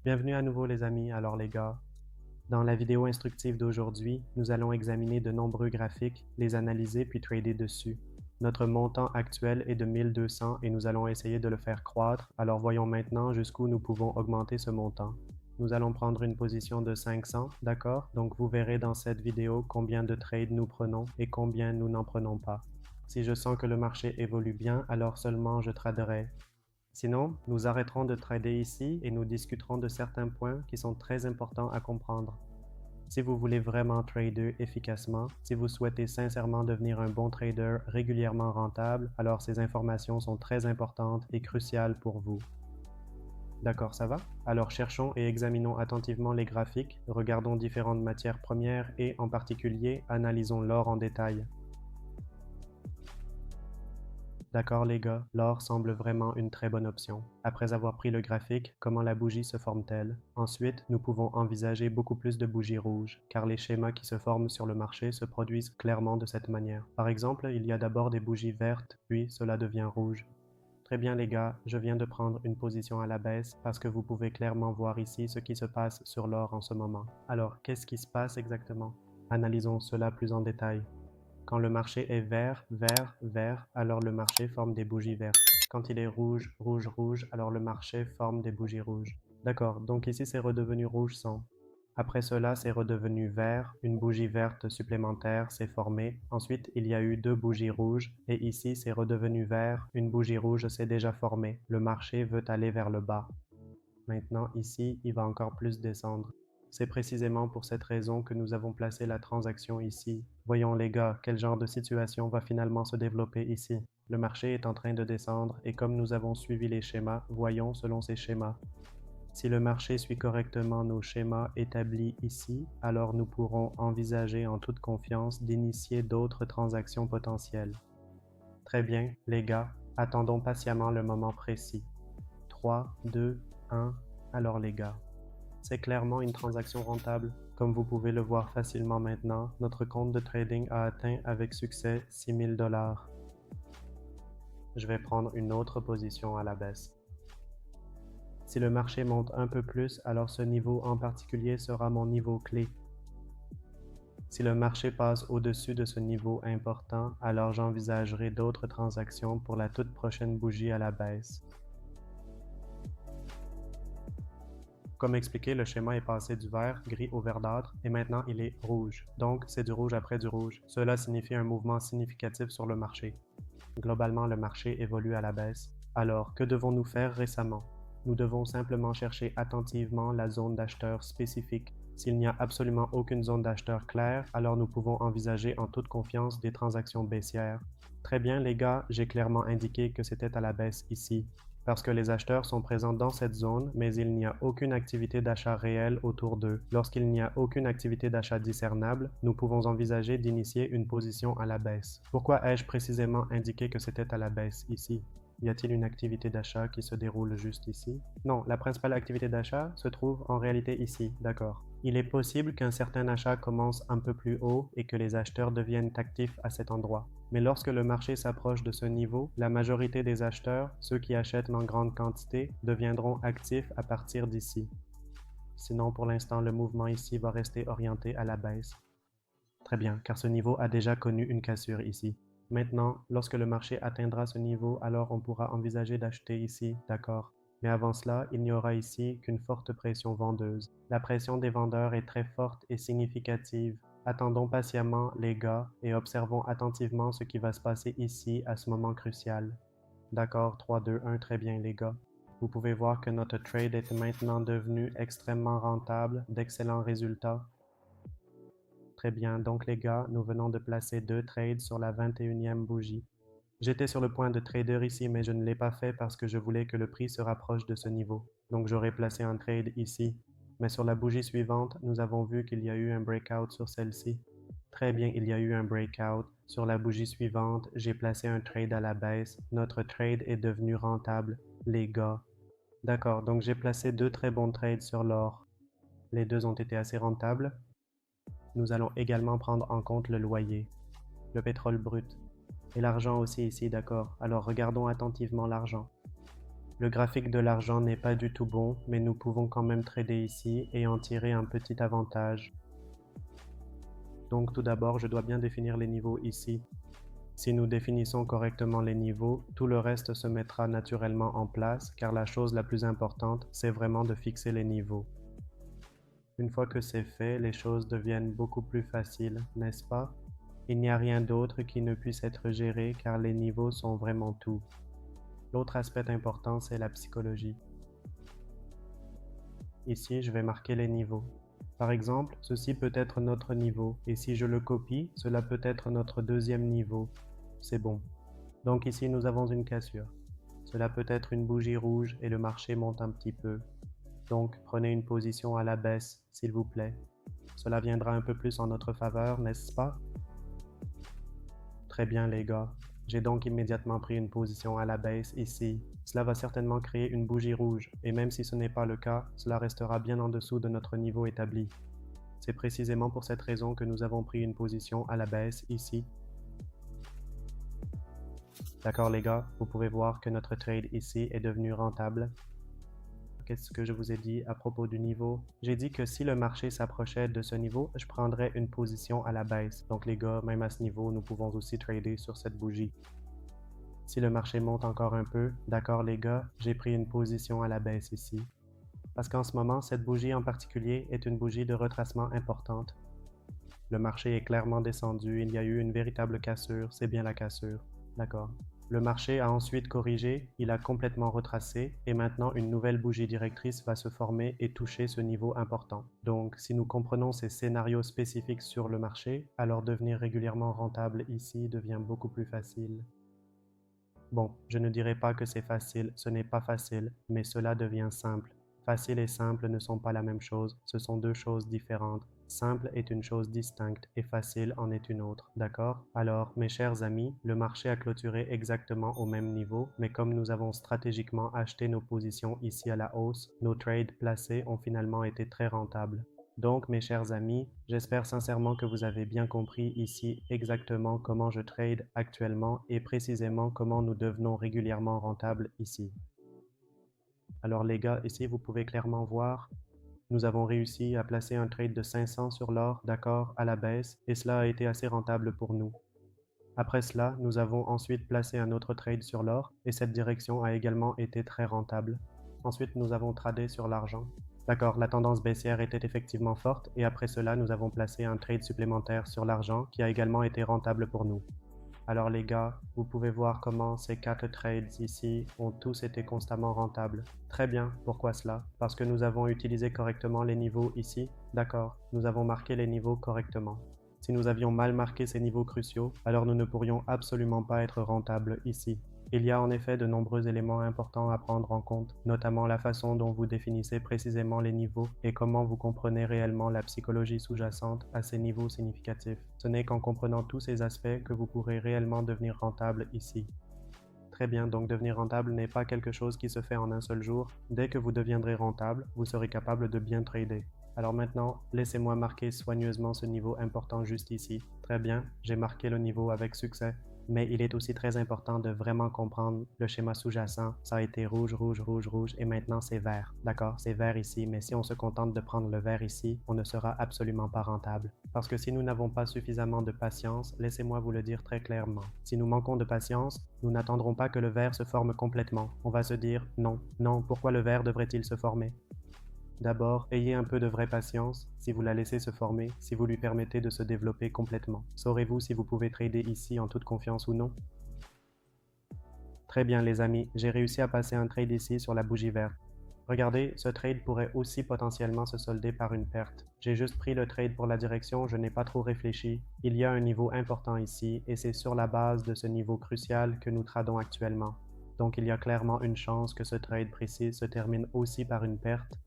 Bienvenue à nouveau les amis. Alors les gars, dans la vidéo instructive d'aujourd'hui, nous allons examiner de nombreux graphiques, les analyser puis trader dessus. Notre montant actuel est de 1200 et nous allons essayer de le faire croître, alors voyons maintenant jusqu'où nous pouvons augmenter ce montant. Nous allons prendre une position de 500, d'accord? Donc vous verrez dans cette vidéo combien de trades nous prenons et combien nous n'en prenons pas. Si je sens que le marché évolue bien, alors seulement je traderai. Sinon, nous arrêterons de trader ici et nous discuterons de certains points qui sont très importants à comprendre. Si vous voulez vraiment trader efficacement, si vous souhaitez sincèrement devenir un bon trader régulièrement rentable, alors ces informations sont très importantes et cruciales pour vous. D'accord, ça va? Alors cherchons et examinons attentivement les graphiques, regardons différentes matières premières et en particulier analysons l'or en détail. D'accord les gars, l'or semble vraiment une très bonne option. Après avoir pris le graphique, comment la bougie se forme-t-elle? Ensuite, nous pouvons envisager beaucoup plus de bougies rouges, car les schémas qui se forment sur le marché se produisent clairement de cette manière. Par exemple, il y a d'abord des bougies vertes, puis cela devient rouge. Très bien les gars, je viens de prendre une position à la baisse parce que vous pouvez clairement voir ici ce qui se passe sur l'or en ce moment. Alors, qu'est-ce qui se passe exactement? Analysons cela plus en détail. Quand le marché est vert, vert, vert, alors le marché forme des bougies vertes. Quand il est rouge, rouge, rouge, alors le marché forme des bougies rouges. D'accord, donc ici c'est redevenu rouge 100. Après cela, c'est redevenu vert, une bougie verte supplémentaire s'est formée. Ensuite, il y a eu deux bougies rouges, et ici c'est redevenu vert, une bougie rouge s'est déjà formée. Le marché veut aller vers le bas. Maintenant, ici, il va encore plus descendre. C'est précisément pour cette raison que nous avons placé la transaction ici. Voyons les gars, quel genre de situation va finalement se développer ici. Le marché est en train de descendre et comme nous avons suivi les schémas, voyons selon ces schémas. Si le marché suit correctement nos schémas établis ici, alors nous pourrons envisager en toute confiance d'initier d'autres transactions potentielles. Très bien, les gars, attendons patiemment le moment précis. 3, 2, 1, alors les gars. C'est clairement une transaction rentable. Comme vous pouvez le voir facilement maintenant, notre compte de trading a atteint avec succès 6000 $. Je vais prendre une autre position à la baisse. Si le marché monte un peu plus, alors ce niveau en particulier sera mon niveau clé. Si le marché passe au-dessus de ce niveau important, alors j'envisagerai d'autres transactions pour la toute prochaine bougie à la baisse. Comme expliqué, le schéma est passé du vert, gris au verdâtre et maintenant il est rouge. Donc, c'est du rouge après du rouge. Cela signifie un mouvement significatif sur le marché. Globalement, le marché évolue à la baisse. Alors, que devons-nous faire récemment? Nous devons simplement chercher attentivement la zone d'acheteur spécifique. S'il n'y a absolument aucune zone d'acheteur claire, alors nous pouvons envisager en toute confiance des transactions baissières. Très bien les gars, j'ai clairement indiqué que c'était à la baisse ici. Parce que les acheteurs sont présents dans cette zone, mais il n'y a aucune activité d'achat réelle autour d'eux. Lorsqu'il n'y a aucune activité d'achat discernable, nous pouvons envisager d'initier une position à la baisse. Pourquoi ai-je précisément indiqué que c'était à la baisse ici? Y a-t-il une activité d'achat qui se déroule juste ici? Non, la principale activité d'achat se trouve en réalité ici, d'accord. Il est possible qu'un certain achat commence un peu plus haut et que les acheteurs deviennent actifs à cet endroit. Mais lorsque le marché s'approche de ce niveau, la majorité des acheteurs, ceux qui achètent en grande quantité, deviendront actifs à partir d'ici. Sinon, pour l'instant, le mouvement ici va rester orienté à la baisse. Très bien, car ce niveau a déjà connu une cassure ici. Maintenant, lorsque le marché atteindra ce niveau, alors on pourra envisager d'acheter ici, d'accord. Mais avant cela, il n'y aura ici qu'une forte pression vendeuse. La pression des vendeurs est très forte et significative. Attendons patiemment, les gars, et observons attentivement ce qui va se passer ici à ce moment crucial. D'accord, 3, 2, 1, très bien, les gars. Vous pouvez voir que notre trade est maintenant devenu extrêmement rentable, d'excellents résultats. Très bien, donc les gars, nous venons de placer deux trades sur la 21e bougie. J'étais sur le point de trader ici, mais je ne l'ai pas fait parce que je voulais que le prix se rapproche de ce niveau. Donc j'aurais placé un trade ici. Mais sur la bougie suivante, nous avons vu qu'il y a eu un breakout sur celle-ci. Très bien, il y a eu un breakout. Sur la bougie suivante, j'ai placé un trade à la baisse. Notre trade est devenu rentable, les gars. D'accord, donc j'ai placé deux très bons trades sur l'or. Les deux ont été assez rentables. Nous allons également prendre en compte le loyer, le pétrole brut et l'argent aussi ici, d'accord. Alors regardons attentivement l'argent. Le graphique de l'argent n'est pas du tout bon, mais nous pouvons quand même trader ici et en tirer un petit avantage. Donc tout d'abord, je dois bien définir les niveaux ici. Si nous définissons correctement les niveaux, tout le reste se mettra naturellement en place, car la chose la plus importante, c'est vraiment de fixer les niveaux. Une fois que c'est fait, les choses deviennent beaucoup plus faciles, n'est-ce pas? Il n'y a rien d'autre qui ne puisse être géré car les niveaux sont vraiment tout. L'autre aspect important, c'est la psychologie. Ici, je vais marquer les niveaux. Par exemple, ceci peut être notre niveau, et si je le copie, cela peut être notre deuxième niveau. C'est bon. Donc ici, nous avons une cassure. Cela peut être une bougie rouge et le marché monte un petit peu. Donc, prenez une position à la baisse, s'il vous plaît. Cela viendra un peu plus en notre faveur, n'est-ce pas? Très bien, les gars. J'ai donc immédiatement pris une position à la baisse ici. Cela va certainement créer une bougie rouge, et même si ce n'est pas le cas, cela restera bien en dessous de notre niveau établi. C'est précisément pour cette raison que nous avons pris une position à la baisse ici. D'accord, les gars, vous pouvez voir que notre trade ici est devenu rentable. Qu'est-ce que je vous ai dit à propos du niveau? J'ai dit que si le marché s'approchait de ce niveau, je prendrais une position à la baisse. Donc les gars, même à ce niveau, nous pouvons aussi trader sur cette bougie. Si le marché monte encore un peu, d'accord les gars, j'ai pris une position à la baisse ici. Parce qu'en ce moment, cette bougie en particulier est une bougie de retracement importante. Le marché est clairement descendu, il y a eu une véritable cassure, c'est bien la cassure. D'accord. Le marché a ensuite corrigé, il a complètement retracé et maintenant une nouvelle bougie directrice va se former et toucher ce niveau important. Donc si nous comprenons ces scénarios spécifiques sur le marché, alors devenir régulièrement rentable ici devient beaucoup plus facile. Bon, je ne dirais pas que c'est facile, ce n'est pas facile, mais cela devient simple. Facile et simple ne sont pas la même chose, ce sont deux choses différentes. Simple est une chose distincte et facile en est une autre, d'accord? Alors, mes chers amis, le marché a clôturé exactement au même niveau, mais comme nous avons stratégiquement acheté nos positions ici à la hausse, nos trades placés ont finalement été très rentables. Donc, mes chers amis, j'espère sincèrement que vous avez bien compris ici exactement comment je trade actuellement et précisément comment nous devenons régulièrement rentables ici. Alors les gars, ici vous pouvez clairement voir, nous avons réussi à placer un trade de 500 sur l'or, d'accord, à la baisse, et cela a été assez rentable pour nous. Après cela, nous avons ensuite placé un autre trade sur l'or, et cette direction a également été très rentable. Ensuite, nous avons tradé sur l'argent. D'accord, la tendance baissière était effectivement forte, et après cela, nous avons placé un trade supplémentaire sur l'argent qui a également été rentable pour nous. Alors les gars, vous pouvez voir comment ces 4 trades ici ont tous été constamment rentables. Très bien, pourquoi cela? Parce que nous avons utilisé correctement les niveaux ici. D'accord, nous avons marqué les niveaux correctement. Si nous avions mal marqué ces niveaux cruciaux, alors nous ne pourrions absolument pas être rentables ici. Il y a en effet de nombreux éléments importants à prendre en compte, notamment la façon dont vous définissez précisément les niveaux et comment vous comprenez réellement la psychologie sous-jacente à ces niveaux significatifs. Ce n'est qu'en comprenant tous ces aspects que vous pourrez réellement devenir rentable ici. Très bien, donc devenir rentable n'est pas quelque chose qui se fait en un seul jour. Dès que vous deviendrez rentable, vous serez capable de bien trader. Alors maintenant, laissez-moi marquer soigneusement ce niveau important juste ici. Très bien, j'ai marqué le niveau avec succès. Mais il est aussi très important de vraiment comprendre le schéma sous-jacent. Ça a été rouge, rouge, rouge, rouge et maintenant c'est vert. D'accord, c'est vert ici, mais si on se contente de prendre le vert ici, on ne sera absolument pas rentable. Parce que si nous n'avons pas suffisamment de patience, laissez-moi vous le dire très clairement. Si nous manquons de patience, nous n'attendrons pas que le vert se forme complètement. On va se dire non, non, pourquoi le vert devrait-il se former? D'abord, ayez un peu de vraie patience si vous la laissez se former, si vous lui permettez de se développer complètement. Saurez-vous si vous pouvez trader ici en toute confiance ou non? Très bien les amis, j'ai réussi à passer un trade ici sur la bougie verte. Regardez, ce trade pourrait aussi potentiellement se solder par une perte. J'ai juste pris le trade pour la direction, je n'ai pas trop réfléchi. Il y a un niveau important ici et c'est sur la base de ce niveau crucial que nous tradons actuellement. Donc il y a clairement une chance que ce trade précis se termine aussi par une perte.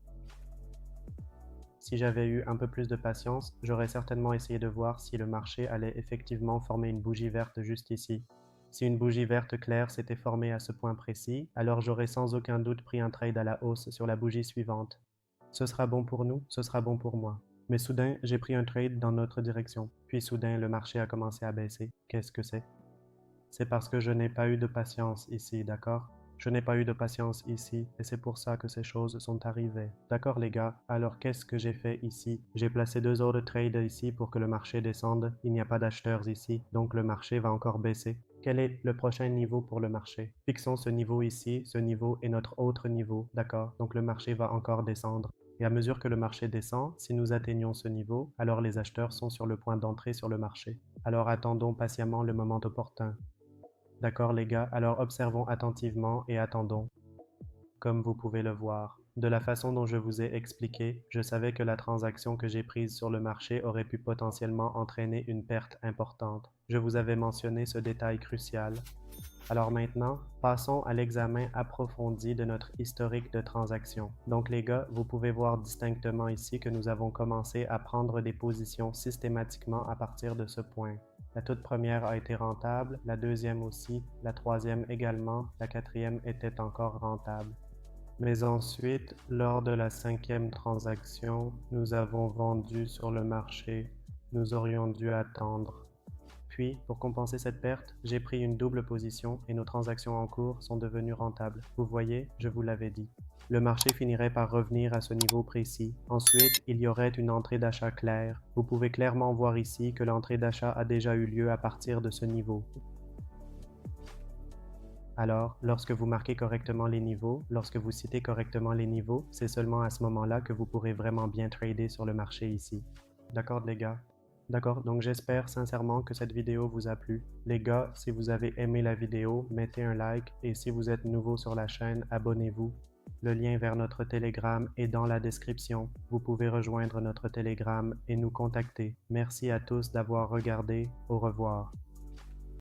Si j'avais eu un peu plus de patience, j'aurais certainement essayé de voir si le marché allait effectivement former une bougie verte juste ici. Si une bougie verte claire s'était formée à ce point précis, alors j'aurais sans aucun doute pris un trade à la hausse sur la bougie suivante. Ce sera bon pour nous, ce sera bon pour moi. Mais soudain, j'ai pris un trade dans notre direction. Puis soudain, le marché a commencé à baisser. Qu'est-ce que c'est? C'est parce que je n'ai pas eu de patience ici, d'accord? Je n'ai pas eu de patience ici, et c'est pour ça que ces choses sont arrivées. D'accord les gars, alors qu'est-ce que j'ai fait ici? J'ai placé 2 ordres trade ici pour que le marché descende. Il n'y a pas d'acheteurs ici, donc le marché va encore baisser. Quel est le prochain niveau pour le marché? Fixons ce niveau ici, ce niveau est notre autre niveau, d'accord? Donc le marché va encore descendre. Et à mesure que le marché descend, si nous atteignons ce niveau, alors les acheteurs sont sur le point d'entrer sur le marché. Alors attendons patiemment le moment opportun. D'accord les gars, alors observons attentivement et attendons. Comme vous pouvez le voir, de la façon dont je vous ai expliqué, je savais que la transaction que j'ai prise sur le marché aurait pu potentiellement entraîner une perte importante. Je vous avais mentionné ce détail crucial. Alors maintenant, passons à l'examen approfondi de notre historique de transactions. Donc les gars, vous pouvez voir distinctement ici que nous avons commencé à prendre des positions systématiquement à partir de ce point. La toute première a été rentable, la deuxième aussi, la troisième également, la quatrième était encore rentable. Mais ensuite, lors de la cinquième transaction, nous avons vendu sur le marché. Nous aurions dû attendre. Puis, pour compenser cette perte, j'ai pris une double position et nos transactions en cours sont devenues rentables. Vous voyez, je vous l'avais dit. Le marché finirait par revenir à ce niveau précis. Ensuite, il y aurait une entrée d'achat claire. Vous pouvez clairement voir ici que l'entrée d'achat a déjà eu lieu à partir de ce niveau. Alors, lorsque vous marquez correctement les niveaux, lorsque vous citez correctement les niveaux, c'est seulement à ce moment-là que vous pourrez vraiment bien trader sur le marché ici. D'accord les gars? D'accord, donc j'espère sincèrement que cette vidéo vous a plu. Les gars, si vous avez aimé la vidéo, mettez un like et si vous êtes nouveau sur la chaîne, abonnez-vous. Le lien vers notre Telegram est dans la description. Vous pouvez rejoindre notre Telegram et nous contacter. Merci à tous d'avoir regardé. Au revoir.